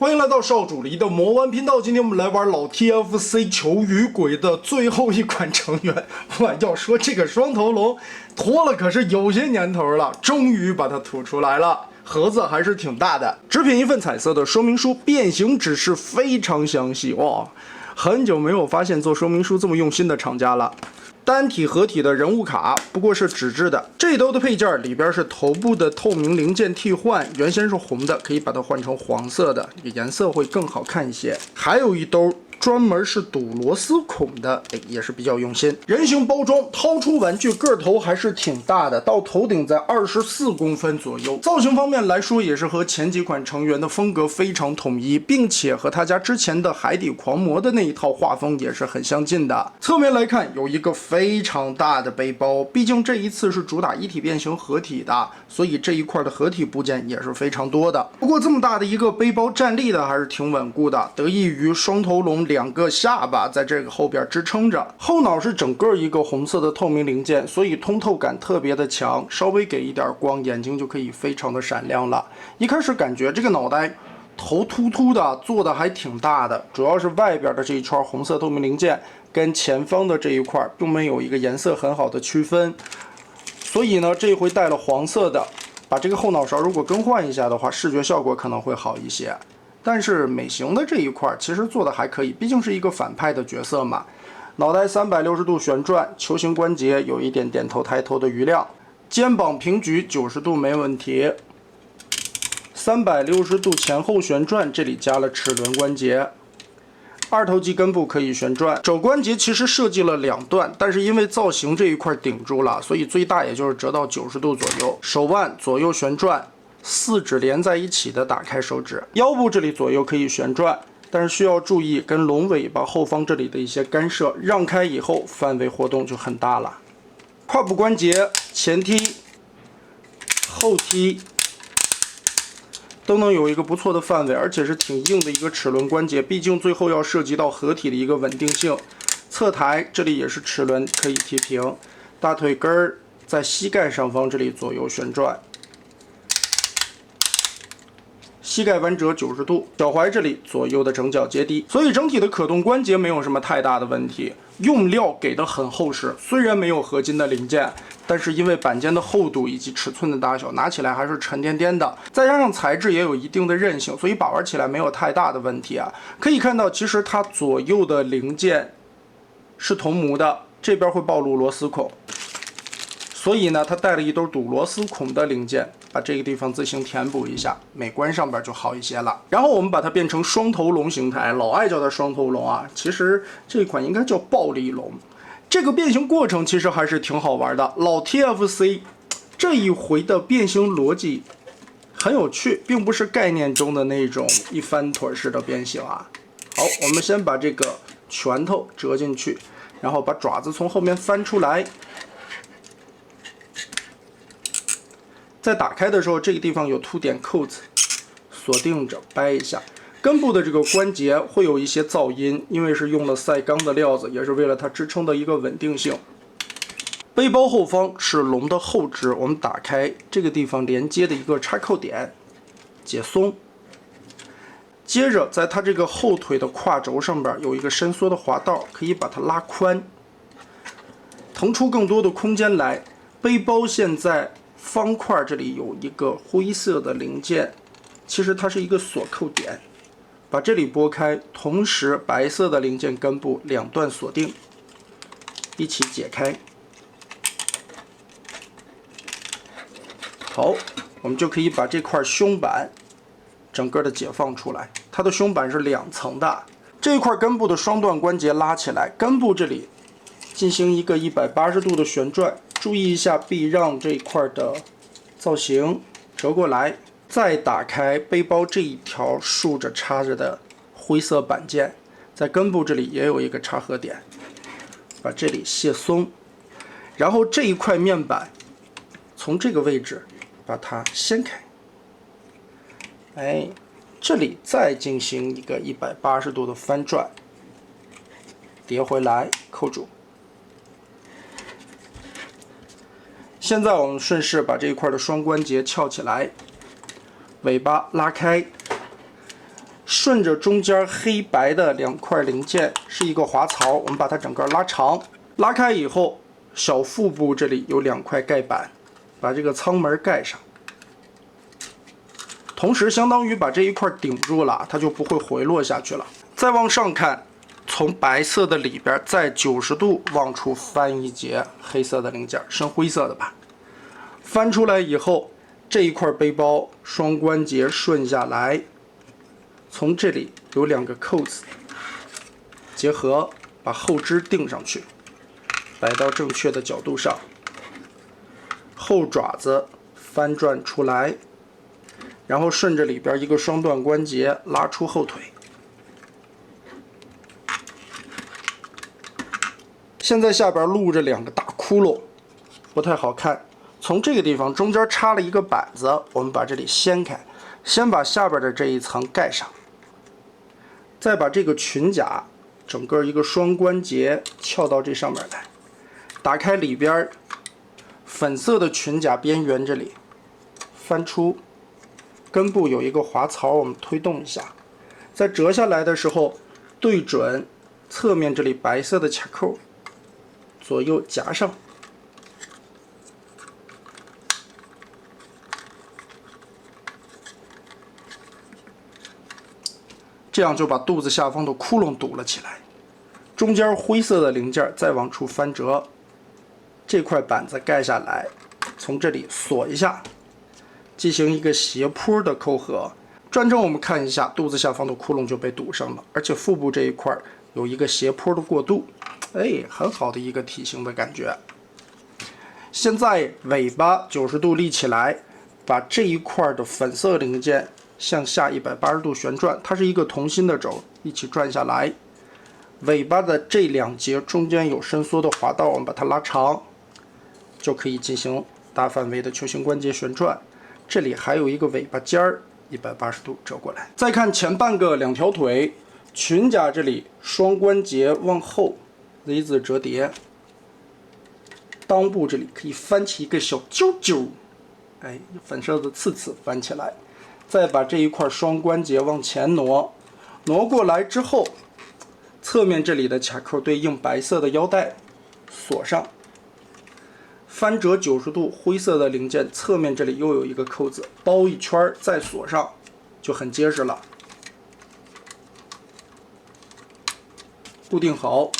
欢迎来到少主离的魔玩频道。今天我们来玩老 TFC 球与鬼的最后一款成员。我要说这个双头龙拖了可是有些年头了，终于把它吐出来了。盒子还是挺大的，只品一份彩色的说明书，变形指示非常详细哇！很久没有发现做说明书这么用心的厂家了。单体合体的人物卡，不过是纸质的。这兜的配件里边是头部的透明零件替换，原先是红的，可以把它换成黄色的，这个颜色会更好看一些。还有一兜专门是堵螺丝孔的，也是比较用心。人形包装，掏出玩具个头还是挺大的，到头顶在24公分左右。造型方面来说，也是和前几款成员的风格非常统一，并且和他家之前的海底狂魔的那一套画风也是很相近的。侧面来看，有一个非常大的背包，毕竟这一次是主打一体变形合体的，所以这一块的合体部件也是非常多的。不过这么大的一个背包站立的还是挺稳固的，得益于双头龙两个下巴在这个后边支撑着，后脑是整个一个红色的透明零件，所以通透感特别的强，稍微给一点光，眼睛就可以非常的闪亮了。一开始感觉这个脑袋头突突的，做的还挺大的，主要是外边的这一圈红色透明零件跟前方的这一块并没有一个颜色很好的区分，所以呢，这一回带了黄色的，把这个后脑勺如果更换一下的话，视觉效果可能会好一些。但是美型的这一块其实做的还可以，毕竟是一个反派的角色嘛。脑袋360度旋转，球形关节有一点点头抬头的余量，肩膀平举90度没问题。360度前后旋转，这里加了齿轮关节。二头肌根部可以旋转，肘关节其实设计了2段，但是因为造型这一块顶住了，所以最大也就是折到90度左右。手腕左右旋转，4指连在一起的打开手指，腰部这里左右可以旋转，但是需要注意跟龙尾巴后方这里的一些干涉，让开以后范围活动就很大了。胯部关节前踢、后踢都能有一个不错的范围，而且是挺硬的一个齿轮关节，毕竟最后要涉及到合体的一个稳定性。侧抬这里也是齿轮可以踢平，大腿根儿在膝盖上方这里左右旋转。膝盖弯折90度，脚踝这里左右的整脚接地，所以整体的可动关节没有什么太大的问题。用料给的很厚实，虽然没有合金的零件，但是因为板件的厚度以及尺寸的大小，拿起来还是沉甸甸的。再加上材质也有一定的韧性，所以把玩起来没有太大的问题啊。可以看到，其实它左右的零件是同模的，这边会暴露螺丝孔。所以呢，它带了一兜堵螺丝孔的零件，把这个地方自行填补一下，美观上边就好一些了。然后我们把它变成双头龙形态，老爱叫它双头龙啊，其实这款应该叫暴力龙。这个变形过程其实还是挺好玩的。老 TFC 这一回的变形逻辑很有趣，并不是概念中的那种一翻腿式的变形啊。好，我们先把这个拳头折进去，然后把爪子从后面翻出来。在打开的时候，这个地方有凸点扣子，锁定着，掰一下。根部的这个关节会有一些噪音，因为是用了赛钢的料子，也是为了它支撑的一个稳定性。背包后方是龙的后肢，我们打开这个地方连接的一个插扣点，解松。接着在它这个后腿的胯轴上边有一个伸缩的滑道，可以把它拉宽，腾出更多的空间来。背包现在方块这里有一个灰色的零件，其实它是一个锁扣点，把这里拨开，同时白色的零件根部2段锁定，一起解开。好，我们就可以把这块胸板整个的解放出来。它的胸板是2层的，这一块根部的双段关节拉起来，根部这里进行一个180度的旋转。注意一下避让这一块的造型，折过来，再打开背包这一条竖着插着的灰色板件，在根部这里也有一个插合点，把这里卸松，然后这一块面板从这个位置把它掀开，这里再进行一个180度的翻转，叠回来，扣住。现在我们顺势把这一块的双关节翘起来，尾巴拉开，顺着中间黑白的2块零件是一个滑槽，我们把它整个拉长，拉开以后，小腹部这里有2块盖板，把这个舱门盖上，同时相当于把这一块顶住了，它就不会回落下去了。再往上看，从白色的里边再90度往出翻一节黑色的零件，深灰色的吧。翻出来以后，这一块背包双关节顺下来，从这里有2个扣子结合，把后肢钉上去，摆到正确的角度上，后爪子翻转出来，然后顺着里边一个双段关节拉出后腿。现在下边露着2个大窟窿，不太好看。从这个地方中间插了一个板子，我们把这里掀开，先把下边的这一层盖上，再把这个裙甲整个一个双关节翘到这上面来，打开里边粉色的裙甲边缘这里，翻出，根部有一个滑槽，我们推动一下，在折下来的时候对准侧面这里白色的卡扣，左右夹上，这样就把肚子下方的窟窿堵了起来。中间灰色的零件再往出翻折，这块板子盖下来，从这里锁一下，进行一个斜坡的扣合。转正我们看一下，肚子下方的窟窿就被堵上了，而且腹部这一块有一个斜坡的过渡，很好的一个体型的感觉。现在尾巴90度立起来，把这一块的粉色零件向下180度旋转，它是一个同心的轴，一起转下来。尾巴的这2节中间有伸缩的滑道，我们把它拉长，就可以进行大范围的球形关节旋转。这里还有一个尾巴尖儿，180度折过来。再看前半个2条腿，裙甲这里双关节往后 Z 字折叠，裆部这里可以翻起一个小揪揪，粉色的刺刺翻起来。再把这一块双关节往前挪，挪过来之后，侧面这里的卡扣对应白色的腰带锁上，翻折90度，灰色的零件侧面这里又有一个扣子，包一圈再锁上，就很结实了。固定好，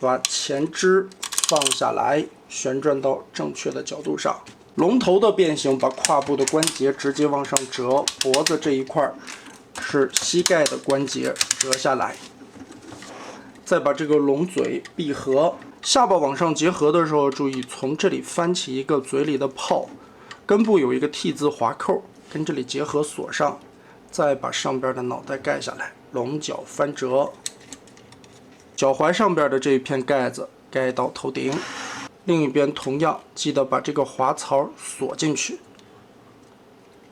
把前肢放下来，旋转到正确的角度上。龙头的变形，把胯部的关节直接往上折，脖子这一块是膝盖的关节折下来，再把这个龙嘴闭合，下巴往上结合的时候，注意从这里翻起一个嘴里的泡，根部有一个 T 字滑扣，跟这里结合锁上，再把上边的脑袋盖下来，龙角翻折，脚踝上边的这一片盖子盖到头顶。另一边同样记得把这个滑槽锁进去，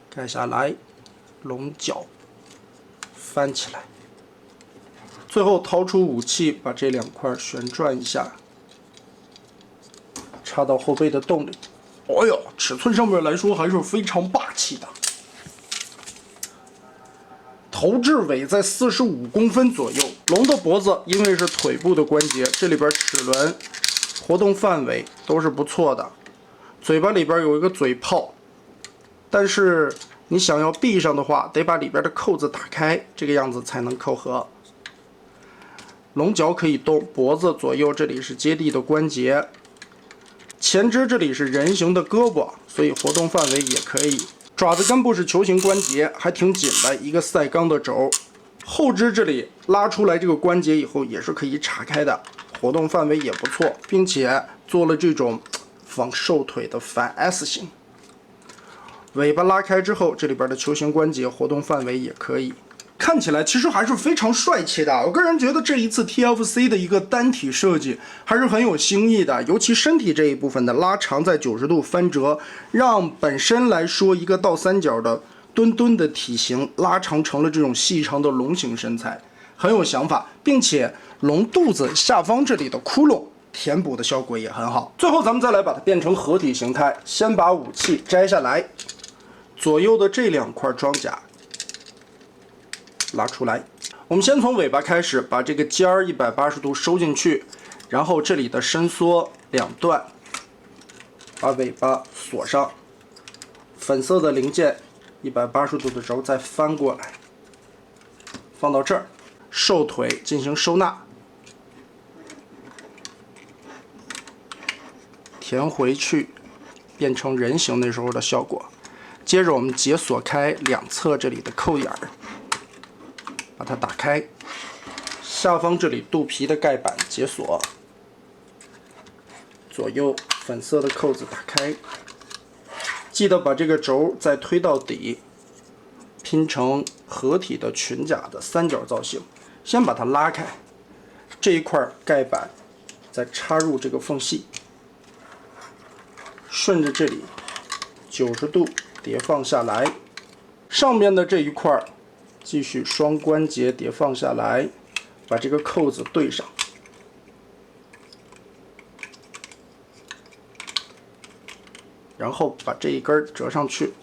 盖下来，龙角翻起来，最后掏出武器，把这2块旋转一下，插到后背的洞里。尺寸上面来说还是非常霸气的。头至尾在45公分左右。龙的脖子因为是腿部的关节，这里边齿轮活动范围都是不错的。嘴巴里边有一个嘴泡，但是你想要闭上的话，得把里边的扣子打开，这个样子才能扣合。龙角可以动，脖子左右这里是接地的关节，前肢这里是人形的胳膊，所以活动范围也可以。爪子根部是球形关节，还挺紧的，一个赛钢的轴。后肢这里拉出来这个关节以后也是可以岔开的，活动范围也不错，并且做了这种仿瘦腿的反 S 型。尾巴拉开之后，这里边的球形关节活动范围也可以。看起来其实还是非常帅气的。我个人觉得这一次 TFC 的一个单体设计还是很有新意的，尤其身体这一部分的拉长在90度翻折，让本身来说一个倒三角的墩墩的体型拉长成了这种细长的龙形身材，很有想法，并且龙肚子下方这里的窟窿填补的效果也很好。最后咱们再来把它变成合体形态，先把武器摘下来，左右的这2块装甲拉出来。我们先从尾巴开始，把这个尖儿180度收进去，然后这里的伸缩两段，把尾巴锁上。粉色的零件180度的轴再翻过来，放到这儿，兽腿进行收纳，填回去，变成人形那时候的效果。接着我们解锁开两侧这里的扣眼儿，把它打开，下方这里肚皮的盖板解锁，左右粉色的扣子打开，记得把这个轴再推到底，拼成合体的裙甲的三角造型。先把它拉开，这一块盖板再插入这个缝隙，顺着这里90度叠放下来，上面的这一块继续双关节叠放下来，把这个扣子对上，然后把这一根折上去，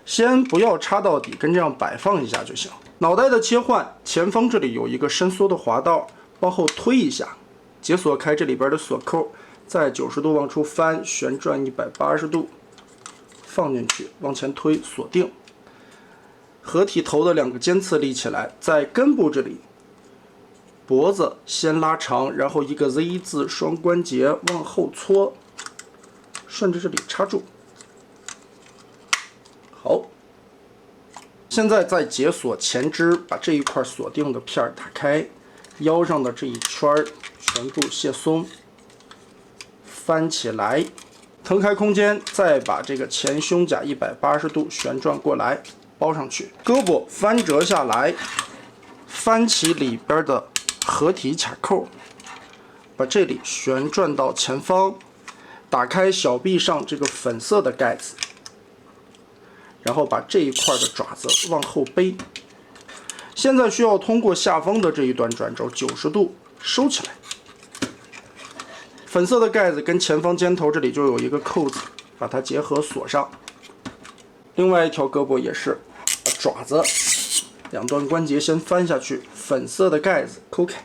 先不要插到底，跟这样摆放一下就行。脑袋的切换，前方这里有一个伸缩的滑道，往后推一下，解锁开这里边的锁扣，再90度往出翻，旋转180度。放进去，往前推，锁定。合体头的两个尖刺立起来，在根部这里，脖子先拉长，然后一个 Z 字双关节往后搓，顺着这里插住。好，现在再解锁前肢，把这一块锁定的片打开，腰上的这一圈全部卸松，翻起来。腾开空间，再把这个前胸甲180度旋转过来，包上去。胳膊翻折下来，翻起里边的合体卡扣，把这里旋转到前方，打开小臂上这个粉色的盖子，然后把这一块的爪子往后背。现在需要通过下方的这一段转轴90度收起来。粉色的盖子跟前方尖头这里就有一个扣子，把它结合锁上。另外一条胳膊也是，把爪子两段关节先翻下去，粉色的盖子抠开，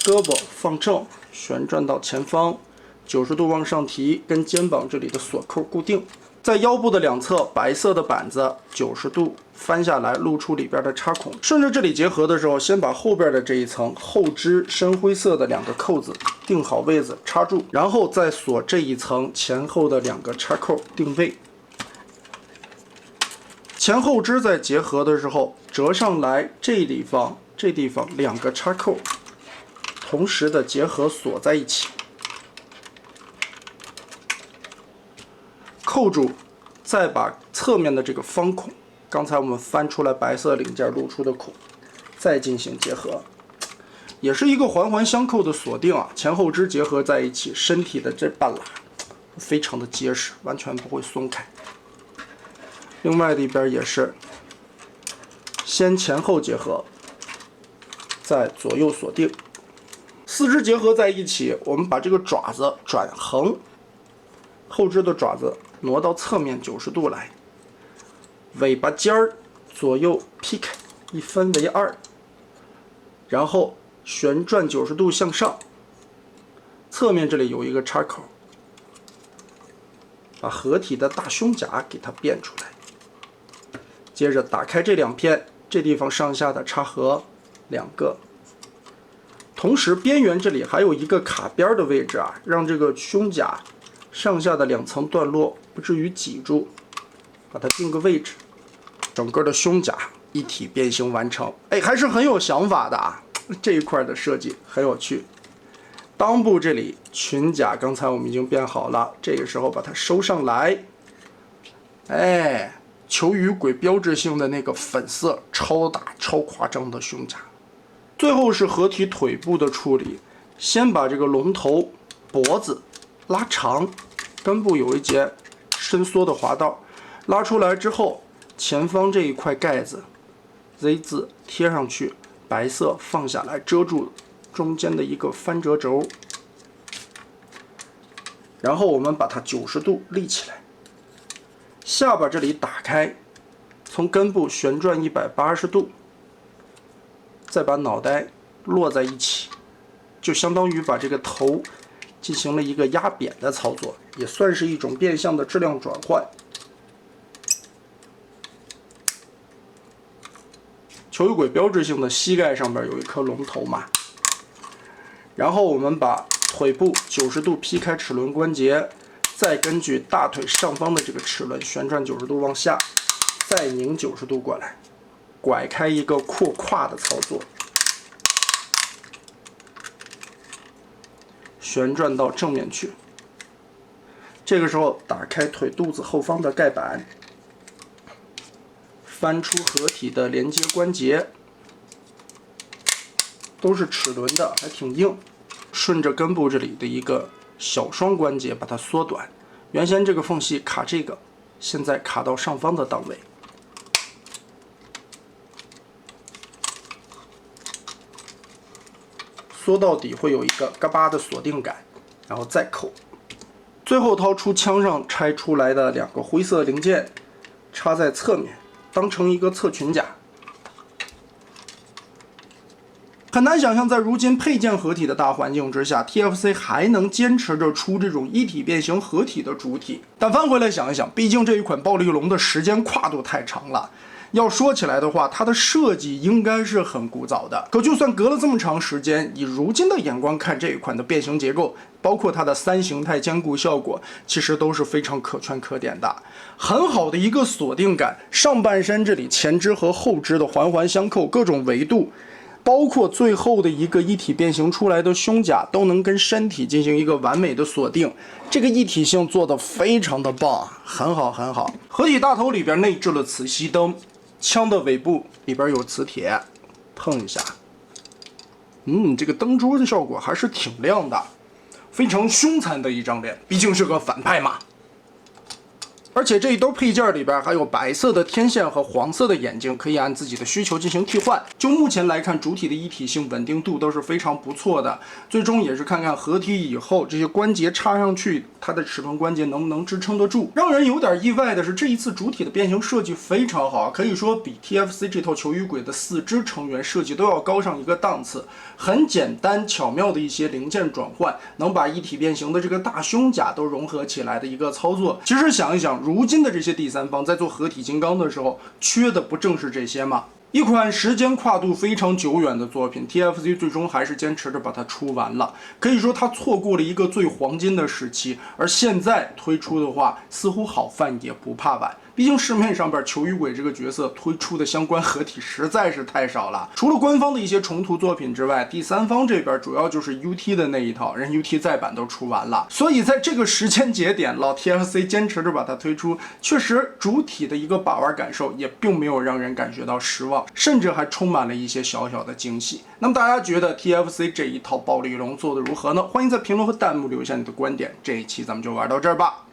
胳膊放正，旋转到前方，90度往上提，跟肩膀这里的锁扣固定。在腰部的两侧，白色的板子90度翻下来，露出里边的插孔。顺着这里结合的时候，先把后边的这一层后肢深灰色的两个扣子定好位子插住，然后再锁这一层前后的两个插扣定位。前后肢在结合的时候折上来，这地方两个插扣同时的结合锁在一起。扣住，再把侧面的这个方孔，刚才我们翻出来白色零件露出的孔，再进行结合，也是一个环环相扣的锁定啊。前后肢结合在一起，身体的这半拉非常的结实，完全不会松开。另外的一边也是，先前后结合，再左右锁定。四肢结合在一起，我们把这个爪子转横，后肢的爪子挪到侧面90度来，尾巴尖儿左右劈开，一分为二，然后旋转90度向上，侧面这里有一个插口，把合体的大胸甲给它变出来。接着打开这两片，这地方上下的插合两个，同时边缘这里还有一个卡边的位置啊，让这个胸甲上下的两层段落不至于挤住，把它定个位置，整个的胸甲一体变形完成。哎，还是很有想法的啊，这一块的设计很有趣。裆部这里裙甲刚才我们已经变好了，这个时候把它收上来，哎，球鱼鬼标志性的那个粉色超大超夸张的胸甲。最后是合体腿部的处理，先把这个龙头脖子拉长，根部有一节伸缩的滑道，拉出来之后，前方这一块盖子 Z 字贴上去，白色放下来遮住中间的一个翻折轴，然后我们把它90度立起来，下巴这里打开，从根部旋转180度，再把脑袋落在一起，就相当于把这个头进行了一个压扁的操作，也算是一种变相的质量转换。球鱼轨标志性的膝盖上边有一颗龙头嘛，然后我们把腿部90度劈开齿轮关节，再根据大腿上方的这个齿轮旋转90度往下，再拧90度过来，拐开一个扩胯的操作，旋转到正面去。这个时候打开腿肚子后方的盖板，翻出合体的连接关节，都是齿轮的，还挺硬。顺着根部这里的一个小双关节把它缩短，原先这个缝隙卡这个，现在卡到上方的档位。缩到底会有一个嘎巴的锁定感，然后再扣。最后掏出枪上拆出来的2个灰色零件，插在侧面，当成一个侧裙甲。很难想象，在如今配件合体的大环境之下 ，TFC 还能坚持着出这种一体变形合体的主体。但翻回来想一想，毕竟这一款暴力龙的时间跨度太长了。要说起来的话，它的设计应该是很古早的。可就算隔了这么长时间，以如今的眼光看这一款的变形结构，包括它的3形态兼顾效果，其实都是非常可圈可点的。很好的一个锁定感，上半身这里前肢和后肢的环环相扣，各种维度。包括最后的一个一体变形出来的胸甲都能跟身体进行一个完美的锁定，这个一体性做得非常的棒，很好很好。合体大头里边内置了磁吸灯，枪的尾部里边有磁铁，碰一下，这个灯珠的效果还是挺亮的，非常凶残的一张脸，毕竟是个反派嘛。而且这一兜配件里边还有白色的天线和黄色的眼睛，可以按自己的需求进行替换。就目前来看，主体的一体性、稳定度都是非常不错的。最终也是看看合体以后这些关节插上去，它的齿轮关节能不能支撑得住。让人有点意外的是，这一次主体的变形设计非常好，可以说比 TFC 这套球鱼轨的4只成员设计都要高上一个档次。很简单巧妙的一些零件转换，能把一体变形的这个大胸甲都融合起来的一个操作。其实想一想，如今的这些第三方在做合体金刚的时候，缺的不正是这些吗？一款时间跨度非常久远的作品 ，TFC 最终还是坚持着把它出完了。可以说，它错过了一个最黄金的时期，而现在推出的话，似乎好饭也不怕晚。毕竟市面上边球鱼鬼这个角色推出的相关合体实在是太少了，除了官方的一些重涂作品之外，第三方这边主要就是 UT 的那一套，人 UT 再版都出完了，所以在这个时间节点，老 TFC 坚持着把它推出，确实主体的一个把玩感受也并没有让人感觉到失望，甚至还充满了一些小小的惊喜。那么大家觉得 TFC 这一套暴力龙做的如何呢？欢迎在评论和弹幕留下你的观点。这一期咱们就玩到这儿吧。